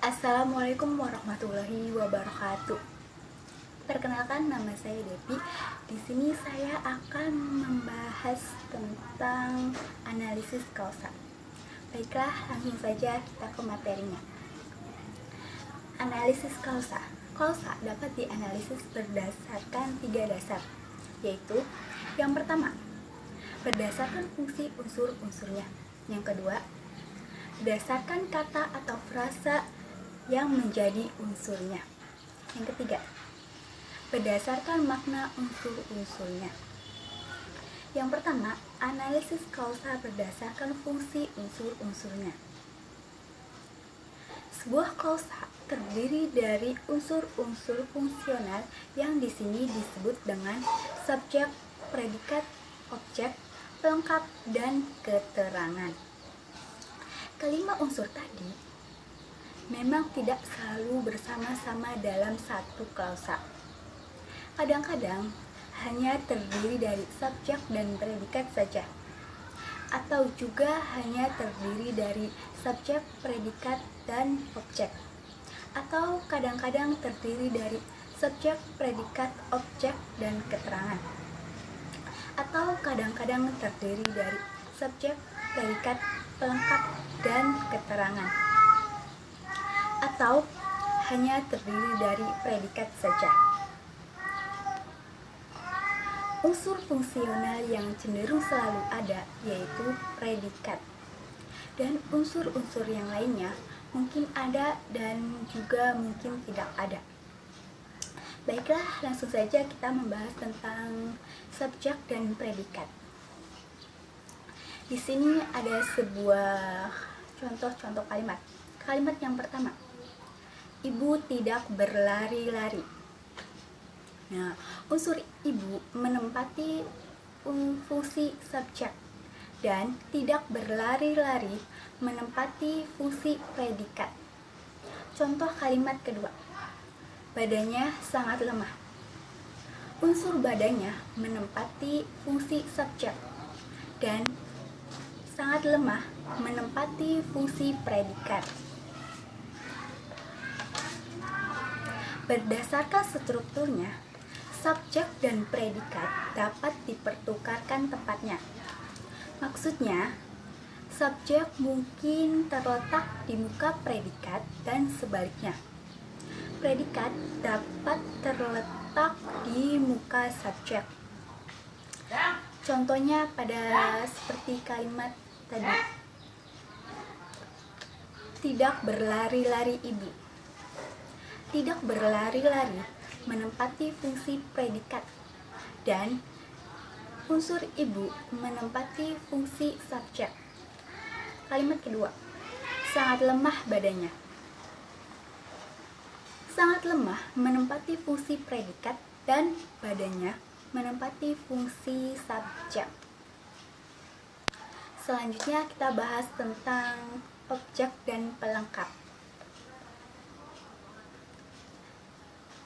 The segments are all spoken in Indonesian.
Assalamualaikum warahmatullahi wabarakatuh. Perkenalkan, nama saya Depi. Di sini saya akan membahas tentang analisis kausa. Baiklah, langsung saja kita ke materinya. Analisis kausa. Kausa dapat dianalisis berdasarkan 3 dasar, yaitu yang pertama, berdasarkan fungsi unsur-unsurnya. Yang kedua, berdasarkan kata atau frasa yang menjadi unsurnya. Yang ketiga, berdasarkan makna unsur-unsurnya. Yang pertama, analisis kausa berdasarkan fungsi unsur-unsurnya. Sebuah kausa terdiri dari unsur-unsur fungsional yang di sini disebut dengan subjek, predikat, objek, pelengkap, dan keterangan. Kelima unsur tadi memang tidak selalu bersama-sama dalam satu klausa. Kadang-kadang hanya terdiri dari subjek dan predikat saja, atau juga hanya terdiri dari subjek, predikat, dan objek, atau kadang-kadang terdiri dari subjek, predikat, objek, dan keterangan, atau kadang-kadang terdiri dari subjek, predikat, pelengkap, dan keterangan, atau hanya terdiri dari predikat saja. Unsur fungsional yang cenderung selalu ada yaitu predikat, dan unsur-unsur yang lainnya mungkin ada dan juga mungkin tidak ada. Baiklah, langsung saja kita membahas tentang subjek dan predikat. Di sini ada sebuah contoh-contoh kalimat. Kalimat yang pertama, ibu tidak berlari-lari. Nah, unsur ibu menempati fungsi subjek dan tidak berlari-lari menempati fungsi predikat. Contoh kalimat kedua, badannya sangat lemah. Unsur badannya menempati fungsi subjek dan sangat lemah menempati fungsi predikat. Berdasarkan strukturnya, subjek dan predikat dapat dipertukarkan tempatnya. Maksudnya, subjek mungkin terletak di muka predikat dan sebaliknya. Predikat dapat terletak di muka subjek. Contohnya pada seperti kalimat tadi, tidak berlari-lari ibu. Tidak berlari-lari menempati fungsi predikat dan unsur ibu menempati fungsi subjek. Kalimat kedua, sangat lemah badannya. Sangat lemah menempati fungsi predikat dan badannya menempati fungsi subjek. Selanjutnya kita bahas tentang objek dan pelengkap.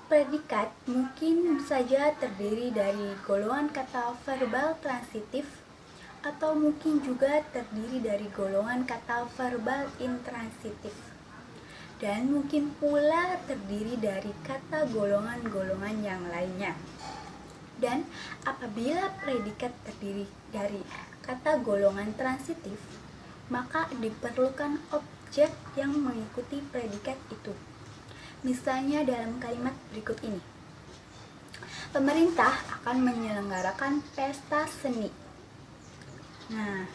Predikat mungkin saja terdiri dari golongan kata verbal transitif atau mungkin juga terdiri dari golongan kata verbal intransitif, dan mungkin pula terdiri dari kata golongan-golongan yang lainnya. Dan apabila predikat terdiri dari kata golongan transitif, maka diperlukan objek yang mengikuti predikat itu. Misalnya dalam kalimat berikut ini, pemerintah akan menyelenggarakan pesta seni. Nah,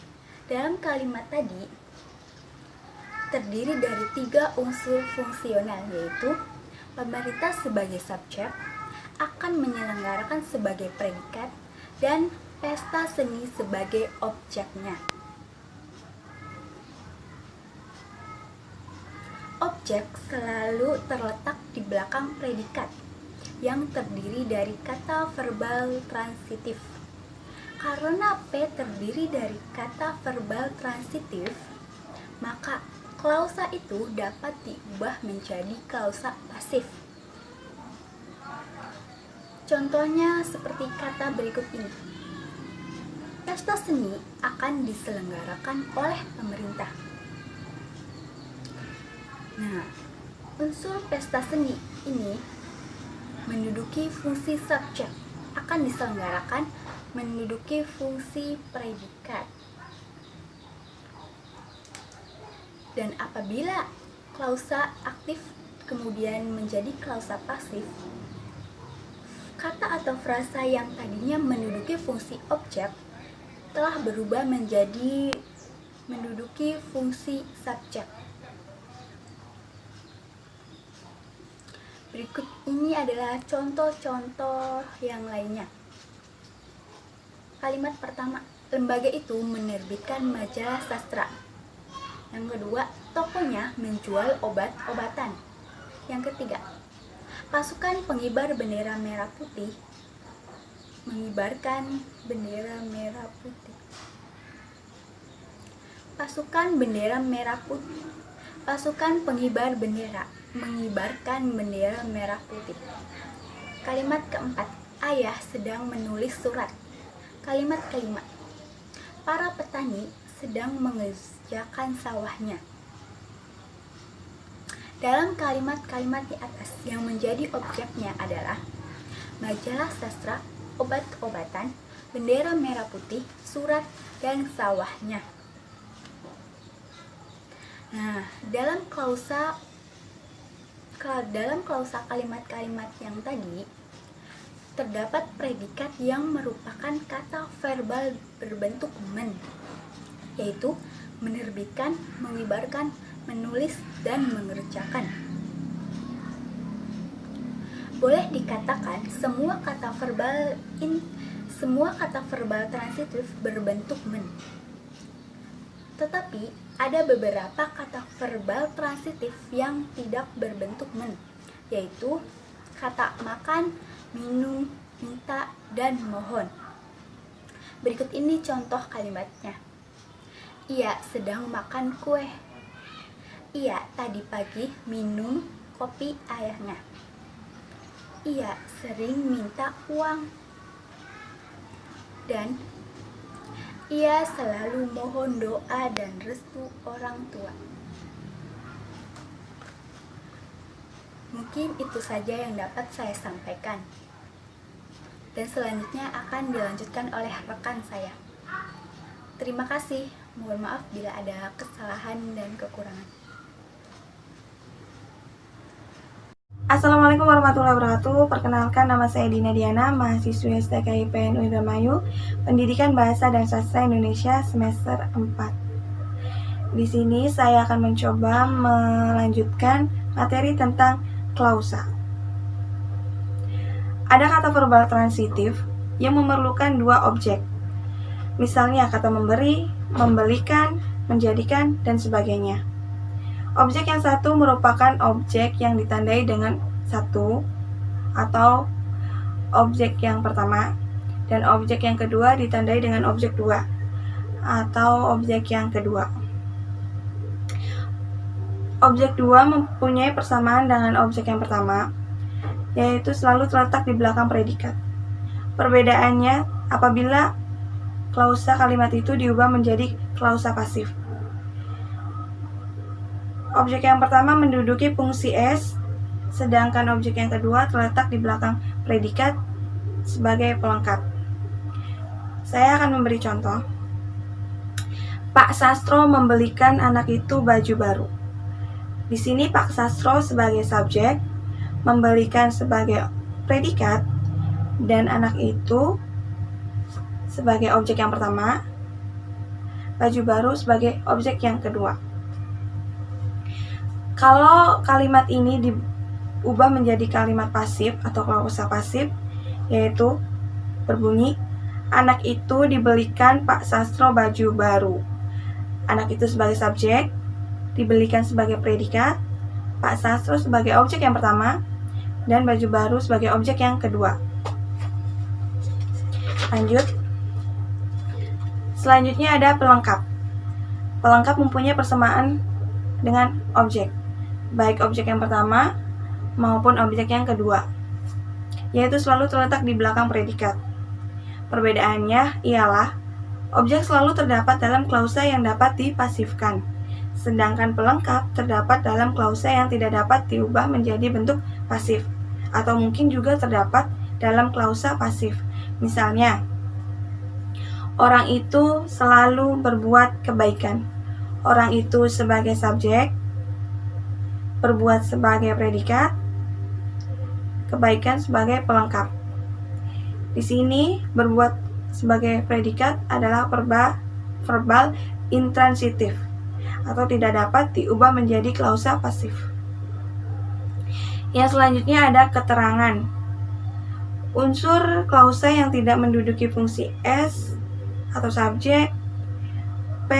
dalam kalimat tadi terdiri dari 3 unsur fungsional, yaitu pemerintah sebagai subjek, akan menyelenggarakan sebagai predikat, dan pesta seni sebagai objeknya. Objek selalu terletak di belakang predikat yang terdiri dari kata verbal transitif. Karena P terdiri dari kata verbal transitif, maka klausa itu dapat diubah menjadi klausa pasif. Contohnya seperti kata berikut ini, pesta seni akan diselenggarakan oleh pemerintah. Nah, Unsur pesta seni ini menduduki fungsi subjek, akan diselenggarakan menduduki fungsi predikat. Dan apabila klausa aktif kemudian menjadi klausa pasif, kata atau frasa yang tadinya menduduki fungsi objek telah berubah menjadi menduduki fungsi subjek. Berikut ini adalah contoh-contoh yang lainnya. Kalimat pertama, lembaga itu menerbitkan majalah sastra. Yang kedua, tokonya menjual obat-obatan. Yang ketiga, pasukan pengibar bendera merah putih mengibarkan bendera merah putih. Pasukan bendera merah putih. Pasukan pengibar bendera mengibarkan bendera merah putih. Kalimat keempat, ayah sedang menulis surat. Kalimat kelima, para petani sedang mengerjakan sawahnya. Dalam kalimat-kalimat di atas yang menjadi objeknya adalah majalah sastra, obat-obatan, bendera merah putih, surat, dan sawahnya. Nah, dalam klausa kalimat-kalimat yang tadi terdapat predikat yang merupakan kata verbal berbentuk men, yaitu menerbitkan, mengibarkan, menulis, dan mengerjakan. Boleh dikatakan semua kata verbal transitif berbentuk men. Tetapi ada beberapa kata verbal transitif yang tidak berbentuk men, yaitu kata makan, minum, minta, dan mohon. Berikut ini contoh kalimatnya. Ia sedang makan kue. Ia tadi pagi minum kopi ayahnya. Ia sering minta uang. Dan ia selalu mohon doa dan restu orang tua. Mungkin itu saja yang dapat saya sampaikan. Dan selanjutnya akan dilanjutkan oleh rekan saya. Terima kasih. Mohon maaf bila ada kesalahan dan kekurangan. Assalamualaikum warahmatullahi wabarakatuh. Perkenalkan, nama saya Dina Diana, mahasiswi STK IPN Indramayu, Pendidikan Bahasa dan Sastra Indonesia semester 4. Di sini saya akan mencoba melanjutkan materi tentang klausa. Ada kata verbal transitif yang memerlukan dua objek. Misalnya kata memberi, membelikan, menjadikan, dan sebagainya. Objek yang satu merupakan objek yang ditandai dengan satu atau objek yang pertama, dan objek yang kedua ditandai dengan objek dua atau objek yang kedua. Objek dua mempunyai persamaan dengan objek yang pertama, yaitu selalu terletak di belakang predikat. Perbedaannya apabila klausa kalimat itu diubah menjadi klausa pasif. Objek yang pertama menduduki fungsi S, sedangkan objek yang kedua terletak di belakang predikat sebagai pelengkap. Saya akan memberi contoh. Pak Sastro membelikan anak itu baju baru. Di sini Pak Sastro sebagai subjek, membelikan sebagai predikat, dan anak itu sebagai objek yang pertama, baju baru sebagai objek yang kedua. Kalau kalimat ini diubah menjadi kalimat pasif atau klausa pasif, yaitu berbunyi, anak itu dibelikan Pak Sastro baju baru. Anak itu sebagai subjek, dibelikan sebagai predikat, Pak Sastro sebagai objek yang pertama, dan baju baru sebagai objek yang kedua. Lanjut. Selanjutnya ada pelengkap. Pelengkap mempunyai persamaan dengan objek, baik objek yang pertama maupun objek yang kedua, yaitu selalu terletak di belakang predikat. Perbedaannya ialah objek selalu terdapat dalam klausa yang dapat dipasifkan, Sedangkan pelengkap terdapat dalam klausa yang tidak dapat diubah menjadi bentuk pasif, atau mungkin juga terdapat dalam klausa pasif. Misalnya, orang itu selalu berbuat kebaikan. Orang itu sebagai subjek, berbuat sebagai predikat, kebaikan sebagai pelengkap. Di sini berbuat sebagai predikat adalah verbal intransitif atau tidak dapat diubah menjadi klausa pasif. Yang selanjutnya ada keterangan. Unsur klausa yang tidak menduduki fungsi S atau subjek, P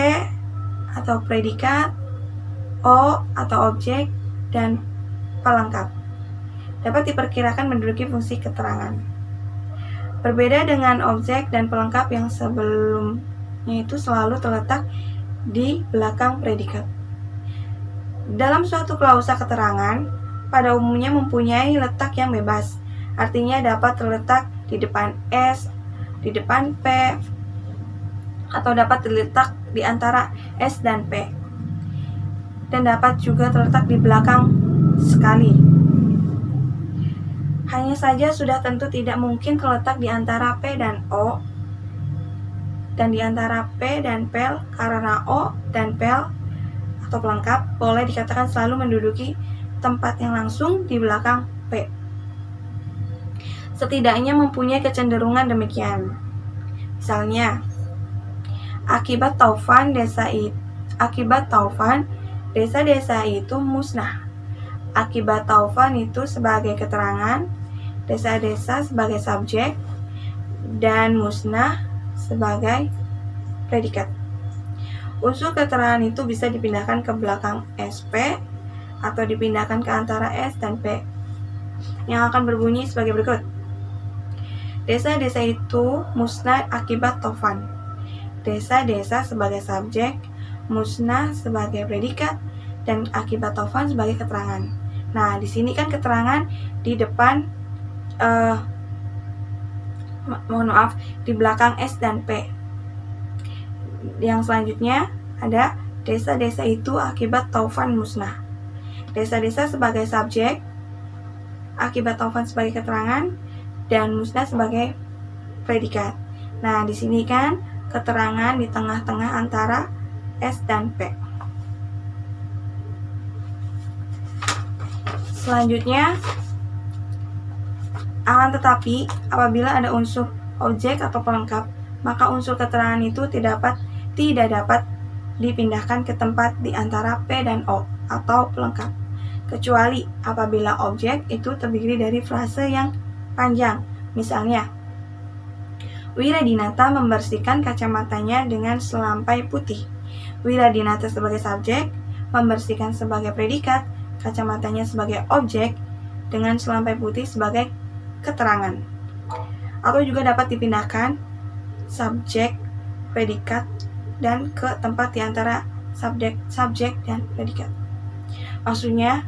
atau predikat, O atau objek, dan pelengkap dapat diperkirakan menduduki fungsi keterangan. Berbeda dengan objek dan pelengkap yang sebelumnya itu selalu terletak di belakang predikat. Dalam suatu klausa keterangan, pada umumnya mempunyai letak yang bebas, artinya dapat terletak di depan S, di depan P, atau dapat terletak di antara S dan P, dan dapat juga terletak di belakang sekali. Hanya saja sudah tentu tidak mungkin terletak di antara P dan O, dan di antara P dan pel, karena O dan pel atau pelengkap boleh dikatakan selalu menduduki tempat yang langsung di belakang P. Setidaknya mempunyai kecenderungan demikian. Misalnya, akibat taufan desa-desa itu musnah. Akibat taufan itu sebagai keterangan, desa-desa sebagai subjek, dan musnah sebagai predikat. Unsur keterangan itu bisa dipindahkan ke belakang SP atau dipindahkan ke antara S dan P, yang akan berbunyi sebagai berikut. Desa-desa itu musnah akibat taufan. Desa-desa sebagai subjek, musnah sebagai predikat, dan akibat taufan sebagai keterangan. Nah, di sini kan keterangan di depan, di belakang S dan P. Yang selanjutnya ada desa-desa itu akibat taufan musnah. Desa-desa sebagai subjek, akibat taufan sebagai keterangan, dan musnah sebagai predikat. Nah, di sini kan keterangan di tengah-tengah antara S dan P. Selanjutnya, akan tetapi apabila ada unsur objek atau pelengkap, maka unsur keterangan itu tidak dapat dipindahkan ke tempat di antara P dan O atau pelengkap, kecuali apabila objek itu terdiri dari frase yang panjang. Misalnya, Wiradinata membersihkan kacamatanya dengan selampai putih. Wiradinata sebagai subjek, membersihkan sebagai predikat, kacamatanya sebagai objek, dengan selampai putih sebagai keterangan. Atau juga dapat dipindahkan subjek, predikat, dan ke tempat di antara subjek dan predikat. Maksudnya,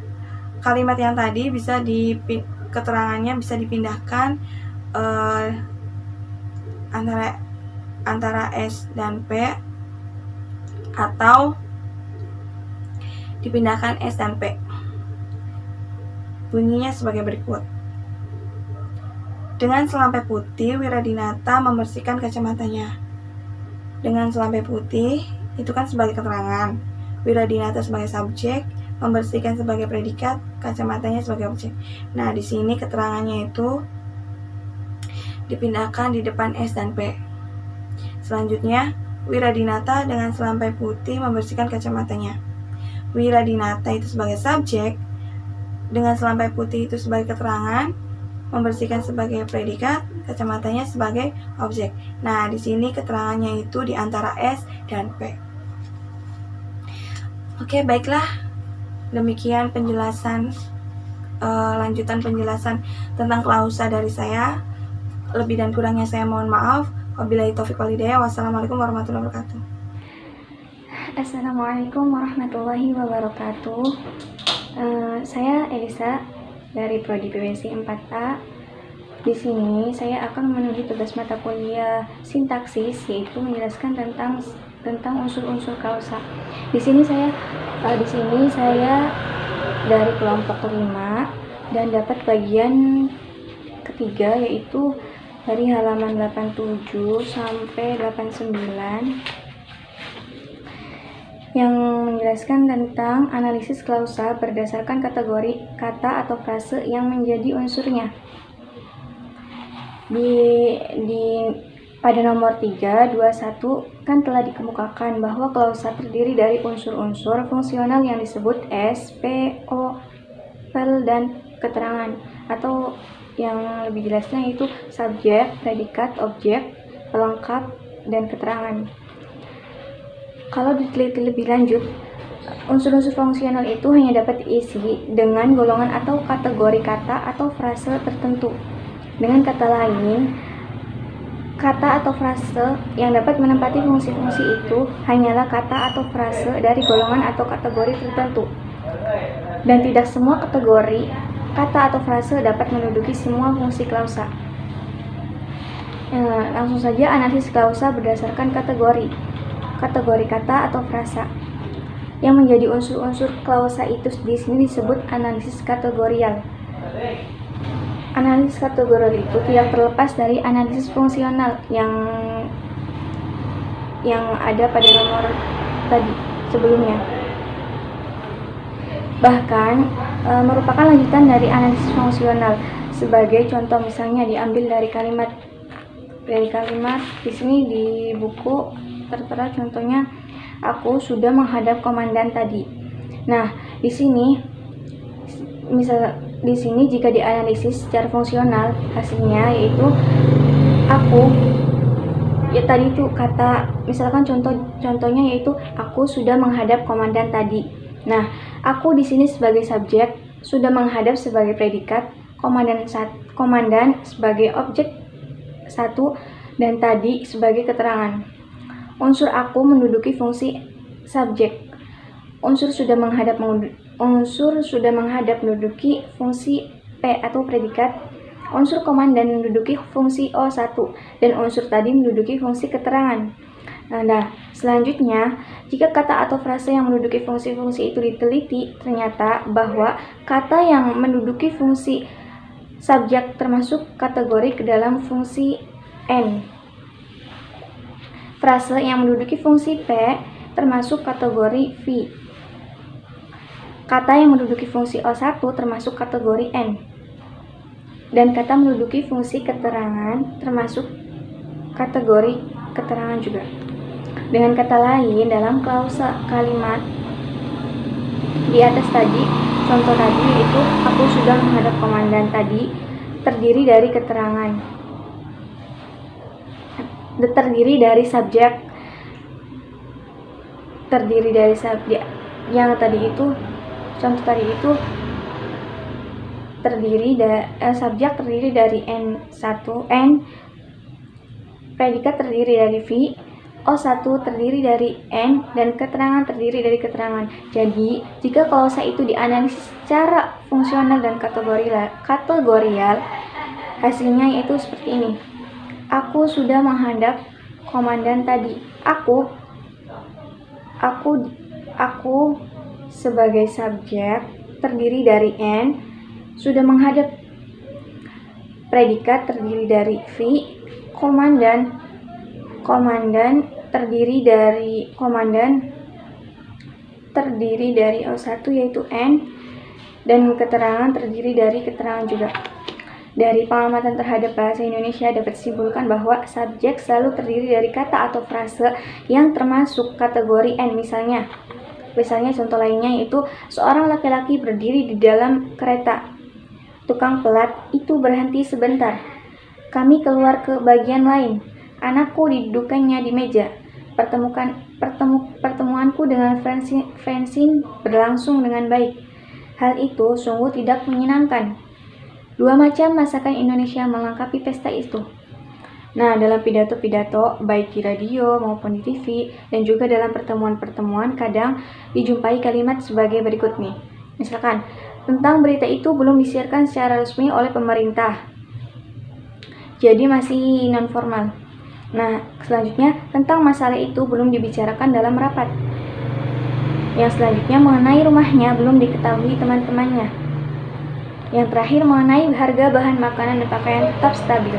kalimat yang tadi bisa keterangannya bisa dipindahkan antara S dan P, atau dipindahkan S dan P. Bunyinya sebagai berikut. Dengan selampai putih, Wiradinata membersihkan kacamatanya. Dengan selampai putih, itu kan sebagai keterangan. Wiradinata sebagai subjek, membersihkan sebagai predikat, kacamatanya sebagai objek. Nah, di sini keterangannya itu dipindahkan di depan S dan P. Selanjutnya, Wiradinata dengan selampai putih membersihkan kacamatanya. Wiradinata itu sebagai subjek, dengan selampai putih itu sebagai keterangan, membersihkan sebagai predikat, kacamatanya sebagai objek. Nah, di sini keterangannya itu di antara S dan P. Oke, baiklah. Demikian penjelasan, lanjutan penjelasan tentang klausa dari saya. Lebih dan kurangnya saya mohon maaf. Wabillahi taufiq wal hidayah. Wassalamualaikum warahmatullahi wabarakatuh. Assalamualaikum warahmatullahi wabarakatuh. Saya Elisa dari Prodi PWC 4A. Di sini saya akan memenuhi tugas mata kuliah sintaksis, yaitu menjelaskan tentang unsur-unsur klausa. Di sini saya dari kelompok 5 dan dapat bagian ketiga, yaitu dari halaman 87 sampai 89 yang menjelaskan tentang analisis klausa berdasarkan kategori kata atau frase yang menjadi unsurnya. Pada nomor 3, 21 kan telah dikemukakan bahwa klausa terdiri dari unsur-unsur fungsional yang disebut S, P, O, Pel, dan keterangan, atau yang lebih jelasnya itu subjek, predikat, objek, pelengkap, dan keterangan. Kalau diteliti lebih lanjut, unsur-unsur fungsional itu hanya dapat diisi dengan golongan atau kategori kata atau frase tertentu. Dengan kata lain, kata atau frase yang dapat menempati fungsi-fungsi itu hanyalah kata atau frase dari golongan atau kategori tertentu. Dan tidak semua kategori kata atau frase dapat menduduki semua fungsi klausa. Langsung saja analisis klausa berdasarkan kategori kata atau frasa. Yang menjadi unsur-unsur klausa itu di sini disebut analisis kategorial. Analisis kategorial itu tidak terlepas dari analisis fungsional yang ada pada nomor tadi sebelumnya. Bahkan merupakan lanjutan dari analisis fungsional. Sebagai contoh misalnya diambil dari kalimat di sini di buku tertera contohnya, aku sudah menghadap komandan tadi. Nah, di sini jika dianalisis secara fungsional, hasilnya yaitu aku, ya tadi itu kata, misalkan contohnya yaitu aku sudah menghadap komandan tadi. Nah, aku di sini sebagai subjek, sudah menghadap sebagai predikat, komandan sebagai objek 1, dan tadi sebagai keterangan. Unsur aku menduduki fungsi subjek. Unsur sudah menghadap menduduki fungsi P atau predikat. Unsur komandan menduduki fungsi O1 dan unsur tadi menduduki fungsi keterangan. Nah, selanjutnya, jika kata atau frase yang menduduki fungsi-fungsi itu diteliti, ternyata bahwa kata yang menduduki fungsi subjek termasuk kategori ke dalam fungsi N. Frase yang menduduki fungsi P termasuk kategori V. Kata yang menduduki fungsi O1 termasuk kategori N. Dan kata menduduki fungsi keterangan termasuk kategori keterangan juga. Dengan kata lain, dalam klausa kalimat di atas tadi, contoh tadi yaitu aku sudah menghadap komandan tadi, terdiri dari keterangan. Terdiri dari subjek, yang tadi itu, contoh tadi itu subjek terdiri dari N1, N, predikat terdiri dari V, O1 terdiri dari N, dan keterangan terdiri dari keterangan. Jadi, jika klausa itu dianalisis secara fungsional dan kategorial, hasilnya yaitu seperti ini. Aku sudah menghadap komandan tadi. Aku sebagai subjek terdiri dari N, sudah menghadap, predikat terdiri dari V, komandan terdiri dari O1 yaitu N, dan keterangan terdiri dari keterangan juga. Dari pengamatan terhadap bahasa Indonesia dapat disimpulkan bahwa subjek selalu terdiri dari kata atau frase yang termasuk kategori N. Misalnya contoh lainnya yaitu seorang laki-laki berdiri di dalam kereta. Tukang pelat itu berhenti sebentar. Kami keluar ke bagian lain. Anakku didudukannya di meja. Pertemuanku dengan Francine berlangsung dengan baik. Hal itu sungguh tidak menyenangkan. 2 macam masakan Indonesia melengkapi pesta itu. Nah, dalam pidato-pidato, baik di radio maupun di TV, dan juga dalam pertemuan-pertemuan, kadang dijumpai kalimat sebagai berikut nih. Misalkan, tentang berita itu belum disiarkan secara resmi oleh pemerintah. jadi masih non formal. Nah, selanjutnya tentang masalah itu belum dibicarakan dalam rapat. Yang selanjutnya mengenai rumahnya belum diketahui teman-temannya. Yang terakhir mengenai harga bahan makanan dan pakaian tetap stabil.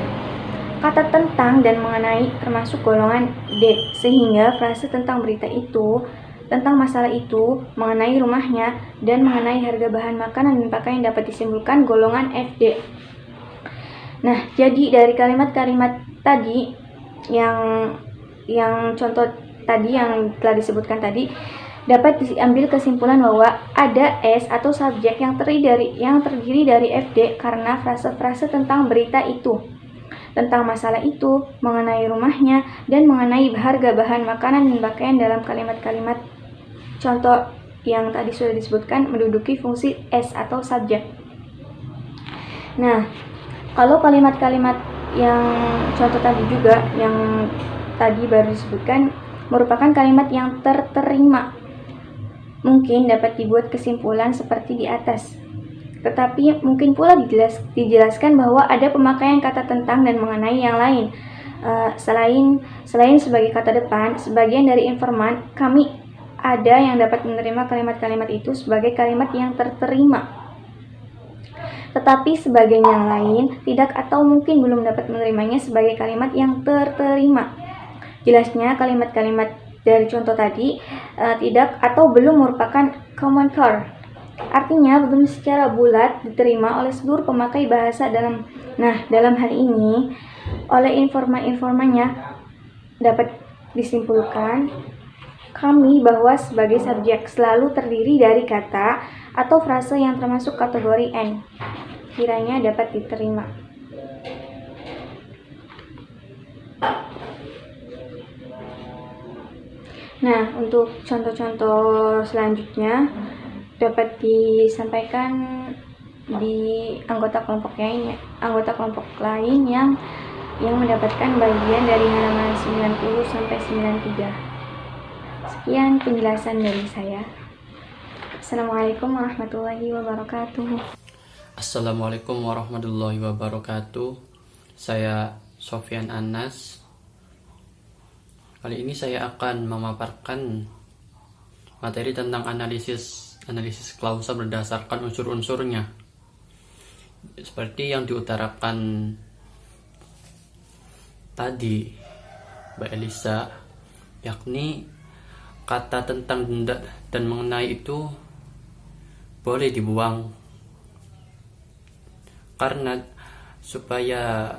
Kata tentang dan mengenai termasuk golongan D, sehingga frase tentang berita itu, tentang masalah itu, mengenai rumahnya, dan mengenai harga bahan makanan dan pakaian dapat disimpulkan golongan FD. Nah, jadi dari kalimat-kalimat tadi yang contoh tadi yang telah disebutkan tadi, dapat diambil kesimpulan bahwa ada S atau subjek yang terdiri dari FD karena frase-frase tentang berita itu, tentang masalah itu, mengenai rumahnya, dan mengenai harga bahan makanan dan pakaian dalam kalimat-kalimat contoh yang tadi sudah disebutkan menduduki fungsi S atau subjek. Nah, kalau kalimat-kalimat yang contoh tadi juga yang tadi baru disebutkan merupakan kalimat yang terterima, mungkin dapat dibuat kesimpulan seperti di atas. Tetapi mungkin pula dijelaskan bahwa ada pemakaian kata tentang dan mengenai yang lain. Selain sebagai kata depan, sebagian dari informan kami ada yang dapat menerima kalimat-kalimat itu sebagai kalimat yang terterima. Tetapi sebagian yang lain tidak atau mungkin belum dapat menerimanya sebagai kalimat yang terterima. Jelasnya kalimat-kalimat dari contoh tadi tidak atau belum merupakan common core. Artinya belum secara bulat diterima oleh seluruh pemakai bahasa dalam hal ini oleh informan-informannya dapat disimpulkan kami bahwa sebagai subjek selalu terdiri dari kata atau frase yang termasuk kategori N. Kiranya dapat diterima. Nah, untuk contoh-contoh selanjutnya dapat disampaikan di anggota kelompok lain yang mendapatkan bagian dari halaman 90 sampai 93. Sekian penjelasan dari saya. Assalamualaikum warahmatullahi wabarakatuh. Assalamualaikum warahmatullahi wabarakatuh. Saya Sofyan Anas. Kali ini saya akan memaparkan materi tentang analisis klausa berdasarkan unsur-unsurnya. Seperti yang diutarakan tadi Mbak Elisa, yakni kata tentang dan mengenai itu boleh dibuang karena supaya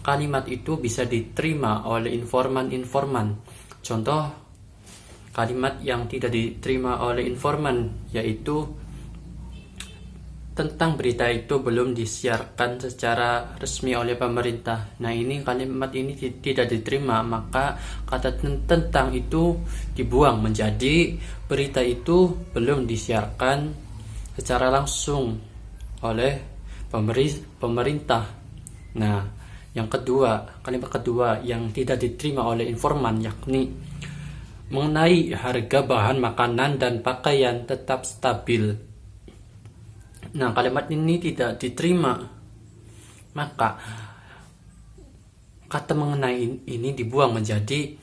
kalimat itu bisa diterima oleh informan. Contoh kalimat yang tidak diterima oleh informan yaitu tentang berita itu belum disiarkan secara resmi oleh pemerintah. Nah, ini kalimat ini tidak diterima, maka kata tentang itu dibuang menjadi berita itu belum disiarkan secara langsung oleh pemerintah. Nah, yang kedua, kalimat kedua yang tidak diterima oleh informan yakni mengenai harga bahan makanan dan pakaian tetap stabil. Nah, kalimat ini tidak diterima, maka kata mengenai ini dibuang menjadi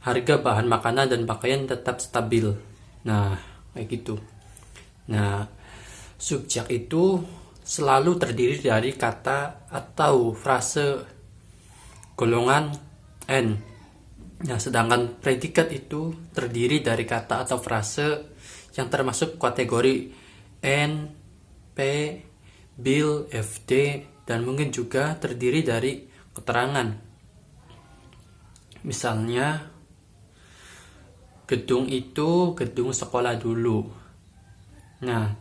harga bahan makanan dan pakaian tetap stabil. Nah, kayak gitu. Nah, subjek itu selalu terdiri dari kata atau frase golongan N. Nah, sedangkan predikat itu terdiri dari kata atau frase yang termasuk kategori N, P, bil, FD, dan mungkin juga terdiri dari keterangan. Misalnya, gedung itu gedung sekolah dulu. Nah,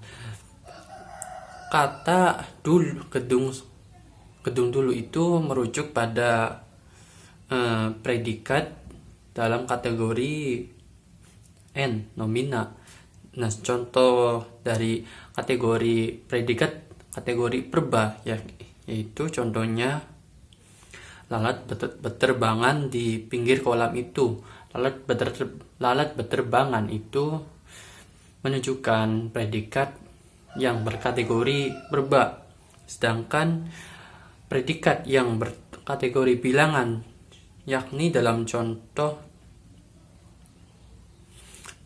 kata dulu gedung dulu itu merujuk pada predikat dalam kategori N, nomina. Nah, contoh dari kategori predikat kategori perba yaitu contohnya lalat berterbangan di pinggir kolam itu. Lalat berterbangan itu menunjukkan predikat yang berkategori perba. Sedangkan predikat yang berkategori bilangan, yakni dalam contoh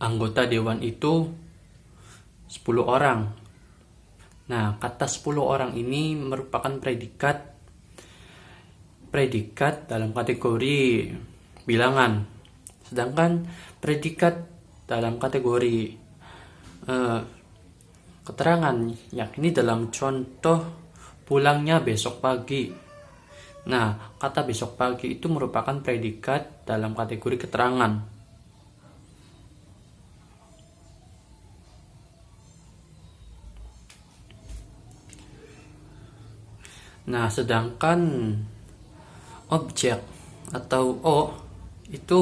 anggota dewan itu 10 orang. Nah, kata 10 orang ini merupakan predikat dalam kategori bilangan. Sedangkan predikat dalam kategori keterangan, yakni dalam contoh pulangnya besok pagi. Nah, kata besok pagi itu merupakan predikat dalam kategori keterangan. Nah, sedangkan objek atau O itu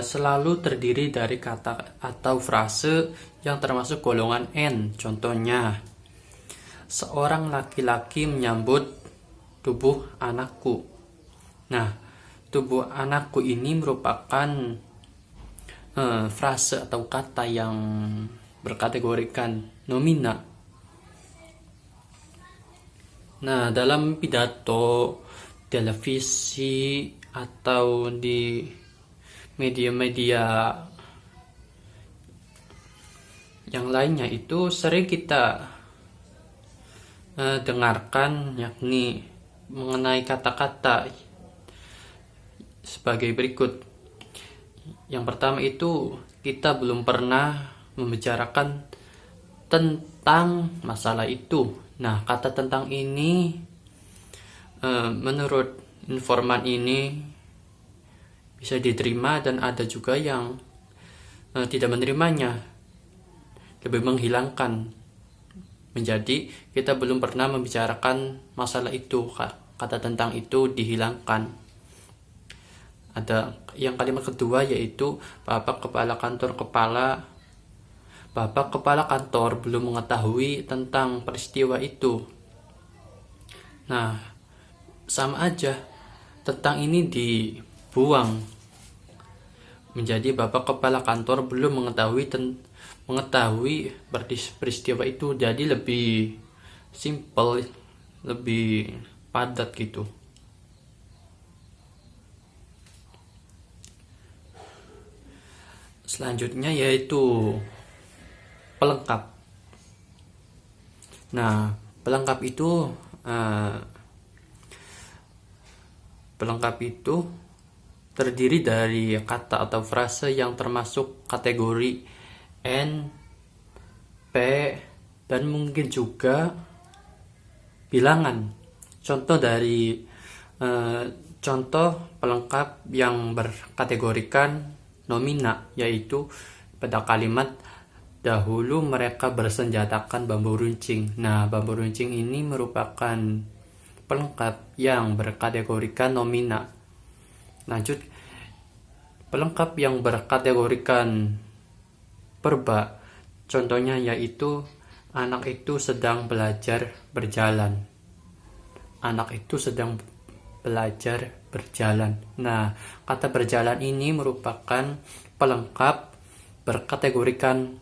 selalu terdiri dari kata atau frase yang termasuk golongan N. Contohnya, seorang laki-laki menyambut tubuh anakku. Nah, tubuh anakku ini merupakan frase atau kata yang berkategorikan nomina. Nah, dalam pidato, televisi, atau di media-media yang lainnya itu sering kita dengarkan, yakni mengenai kata-kata sebagai berikut. Yang pertama itu, kita belum pernah membicarakan tentang masalah itu. Nah, kata tentang ini menurut informan ini bisa diterima, dan ada juga yang tidak menerimanya, lebih menghilangkan. Menjadi kita belum pernah membicarakan masalah itu, kata tentang itu dihilangkan. Ada yang kalimat kedua, yaitu Bapak Kepala Kantor belum mengetahui tentang peristiwa itu. Nah, sama aja, tentang ini dibuang menjadi Bapak Kepala Kantor belum mengetahui peristiwa itu. Jadi lebih simple, lebih padat gitu. Selanjutnya yaitu pelengkap. Nah, pelengkap itu terdiri dari kata atau frase yang termasuk kategori N, P, dan mungkin juga bilangan. Contoh pelengkap yang berkategorikan nomina, yaitu pada kalimat dahulu mereka bersenjatakan bambu runcing. Nah, bambu runcing ini merupakan pelengkap yang berkategorikan nomina. Lanjut, pelengkap yang berkategorikan perba, contohnya yaitu anak itu sedang belajar berjalan. Anak itu sedang belajar berjalan. Nah, kata berjalan ini merupakan pelengkap berkategorikan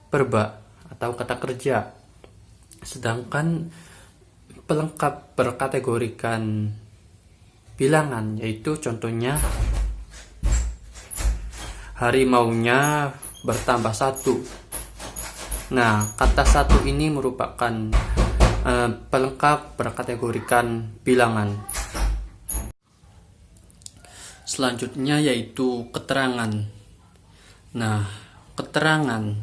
perba atau kata kerja. Sedangkan pelengkap berkategorikan bilangan, yaitu contohnya harimaunya bertambah 1. Nah, kata 1 ini merupakan pelengkap berkategorikan bilangan. Selanjutnya yaitu keterangan. Nah, keterangan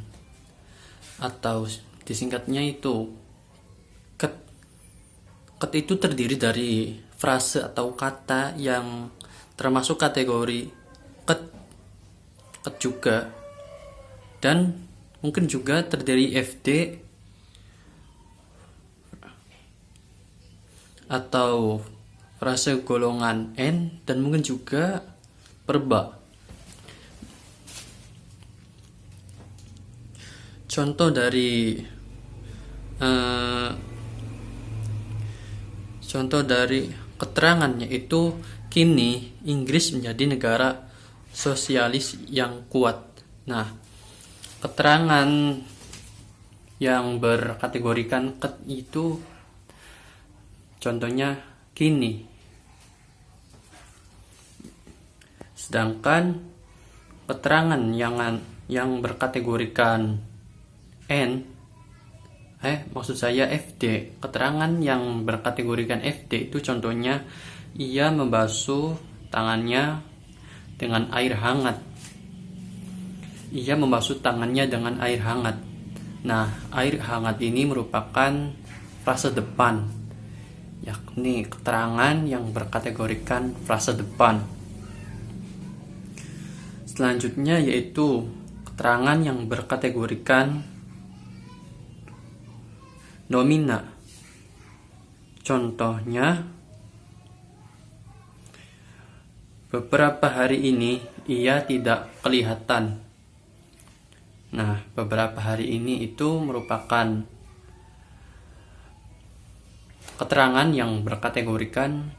atau disingkatnya itu ket itu terdiri dari frase atau kata yang termasuk kategori ket juga, dan mungkin juga terdiri FD atau frase golongan N, dan mungkin juga perba. Contoh dari keterangannya itu, kini Inggris menjadi negara sosialis yang kuat. Nah, keterangan yang berkategorikan ket itu contohnya kini. Sedangkan keterangan yang berkategorikan FD, keterangan yang berkategorikan FD itu contohnya ia membasuh tangannya dengan air hangat. Ia membasuh tangannya dengan air hangat. Nah, air hangat ini merupakan frase depan, yakni keterangan yang berkategorikan frase depan. Selanjutnya yaitu keterangan yang berkategorikan nomina. Contohnya, beberapa hari ini ia tidak kelihatan. Nah, beberapa hari ini itu merupakan keterangan yang berkategorikan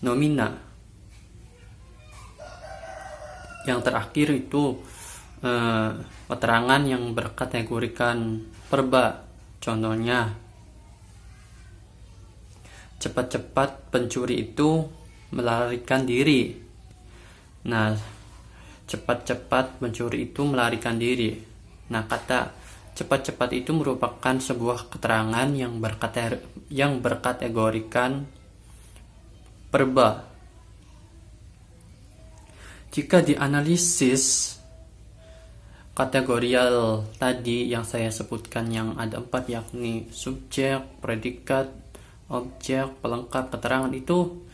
nomina. Yang terakhir itu keterangan yang berkategorikan verba. Contohnya, cepat-cepat pencuri itu melarikan diri. Nah, cepat-cepat pencuri itu melarikan diri. Nah, kata cepat-cepat itu merupakan sebuah keterangan yang berkategorikan verba. Jika dianalisis kategorial tadi yang saya sebutkan yang ada 4, yakni subjek, predikat, objek, pelengkap, keterangan, itu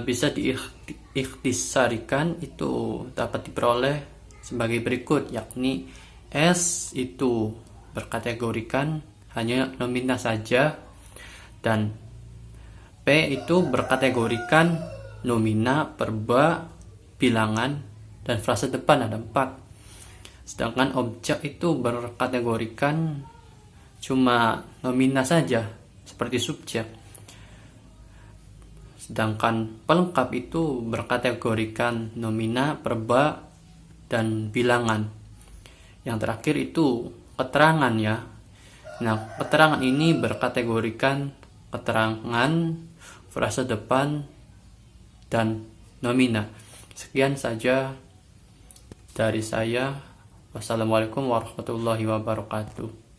bisa diikhtisarikan, itu dapat diperoleh sebagai berikut, yakni S itu berkategorikan hanya nomina saja, dan P itu berkategorikan nomina, verba, bilangan, dan frase depan ada 4. Sedangkan objek itu berkategorikan cuma nomina saja, seperti subjek. Sedangkan pelengkap itu berkategorikan nomina, verba, dan bilangan. Yang terakhir itu keterangan ya. Nah, keterangan ini berkategorikan keterangan, frase depan, dan nomina. Sekian saja dari saya. Wassalamualaikum warahmatullahi wabarakatuh.